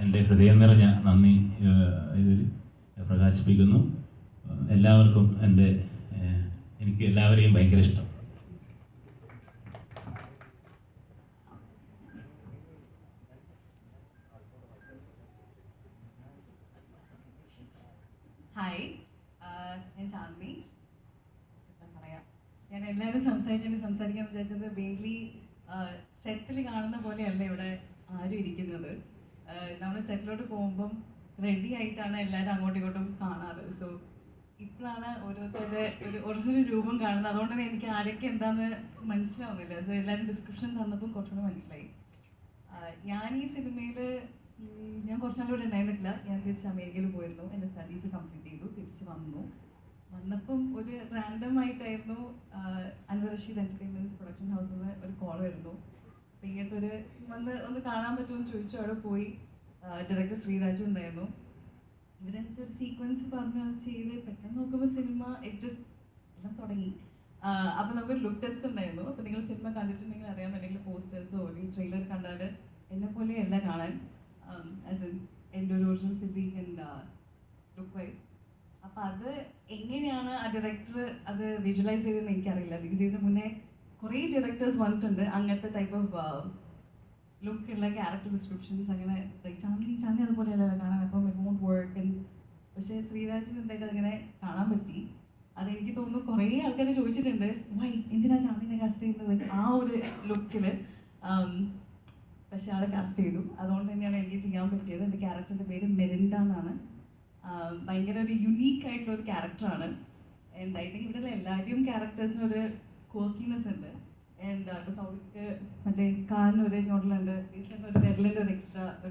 എൻ്റെ ഹൃദയം നിറഞ്ഞ നന്ദി ഇതിൽ പ്രകാശിപ്പിക്കുന്നു. എല്ലാവർക്കും എനിക്ക് എല്ലാവരെയും ഭയങ്കര ഇഷ്ടം. ഹായ്, ഞാൻ ചാന്ദിനി. എന്താ പറയാ, ഞാൻ എല്ലാവരും സംസാരിക്കാൻ വിചാരിച്ചത് മെയിൻലി സെറ്റിൽ കാണുന്ന പോലെയല്ല ഇവിടെ ആരും ഇരിക്കുന്നത്. നമ്മൾ സെറ്റിലോട്ട് പോകുമ്പം റെഡി ആയിട്ടാണ് എല്ലാവരും അങ്ങോട്ടും ഇങ്ങോട്ടും കാണാറ്. സോ ഇപ്പോഴാണ് ഓരോരുത്തരുടെ ഒരു ഒറിജിനൽ രൂപം കാണുന്നത്. അതുകൊണ്ട് തന്നെ എനിക്ക് ആരൊക്കെ എന്താണെന്ന് മനസ്സിലാവുന്നില്ല. സോ എല്ലാവരും ഡിസ്ക്രിപ്ഷൻ തന്നപ്പം കുറച്ചുകൂടെ മനസ്സിലായി. ഞാൻ ഈ സിനിമയിൽ ഞാൻ കുറച്ചാലും ഇവിടെ ഉണ്ടായിരുന്നില്ല. ഞാൻ തിരിച്ച് അമേരിക്കയിൽ പോയിരുന്നു. എൻ്റെ സ്റ്റഡീസ് കംപ്ലീറ്റ് ചെയ്തു, തിരിച്ച് വന്നപ്പം ഒരു റാൻഡം ആയിട്ടായിരുന്നു അൻവർ റഷീദ് എൻ്റർടൈൻമെൻറ്റ്സ് പ്രൊഡക്ഷൻ ഹൗസിൽ നിന്ന് ഒരു കോൾ വരുന്നു. അപ്പം ഇങ്ങനത്തെ ഒന്ന് കാണാൻ പറ്റുമെന്ന് ചോദിച്ചു. അവിടെ പോയി. ഡയറക്ടർ ശ്രീരാജു ഉണ്ടായിരുന്നു. ഇവരെന്നിട്ട് ഒരു സീക്വൻസ് പറഞ്ഞ് അത് ചെയ്ത് പെട്ടെന്ന് നോക്കുമ്പോൾ സിനിമ എഡ്ജസ്റ്റ് എല്ലാം തുടങ്ങി. അപ്പോൾ നമുക്കൊരു ലുക്ക് ടെസ്റ്റ് ഉണ്ടായിരുന്നു. അപ്പോൾ നിങ്ങൾ സിനിമ കണ്ടിട്ടുണ്ടെങ്കിൽ അറിയാൻ എന്തെങ്കിലും പോസ്റ്റേഴ്സോ അല്ലെങ്കിൽ ട്രെയിലർ കണ്ടാൽ എന്നെ പോലെയല്ല കാണാൻ, ആസ് എൻ എൻ്റെ ഒരു original physique and look wise. അപ്പോൾ അത് എങ്ങനെയാണ് ആ ഡയറക്ടർ അത് വിഷ്വലൈസ് ചെയ്തതെന്ന് എനിക്കറിയില്ല. ബിക്കോസ് ഇതിന് മുന്നേ കുറേ ഡയറക്ടേഴ്സ് വന്നിട്ടുണ്ട് അങ്ങനത്തെ ടൈപ്പ് ഓഫ് ലുക്കുള്ള ക്യാരക്ടർ ഡിസ്ക്രിപ്ഷൻസ്. അങ്ങനെ ചാന്തി അതുപോലെയല്ല കാണാൻ. അപ്പം ഇറ്റ് വോണ്ട് വർക്ക്. പക്ഷേ ശ്രീരാജിന് എന്തായാലും അതിങ്ങനെ കാണാൻ പറ്റി. അതെനിക്ക് തോന്നുന്നു കുറേ ആൾക്കാർ ചോദിച്ചിട്ടുണ്ട്, വൈ എന്തിനാ ചാന്ദിനെ കാസ്റ്റ് ചെയ്യുന്നത് ആ ഒരു ലുക്കിൽ. പക്ഷെ ആളെ കാസ്റ്റ് ചെയ്തു. അതുകൊണ്ട് തന്നെയാണ് എനിക്ക് ചെയ്യാൻ പറ്റിയത്. എൻ്റെ ക്യാരക്ടറിൻ്റെ പേര് മെരിൻഡ എന്നാണ്. ഭയങ്കര ഒരു യുണീക്ക് ആയിട്ടുള്ള ഒരു ക്യാരക്ടറാണ്. ആൻഡ് ഐ തിങ്ക് ഇവിടെയുള്ള എല്ലാവരും ക്യാരക്ടേഴ്സിനൊരു ക്വർക്കിനെസ് ഉണ്ട്. ആൻഡ് ഇപ്പോൾ സൗദിക്ക് മറ്റേ കാലിനൊരു ഞോട്ടലുണ്ട്, ഈസ്റ്ററിന് ഒരു വിരലിൻ്റെ ഒരു എക്സ്ട്രാ ഒരു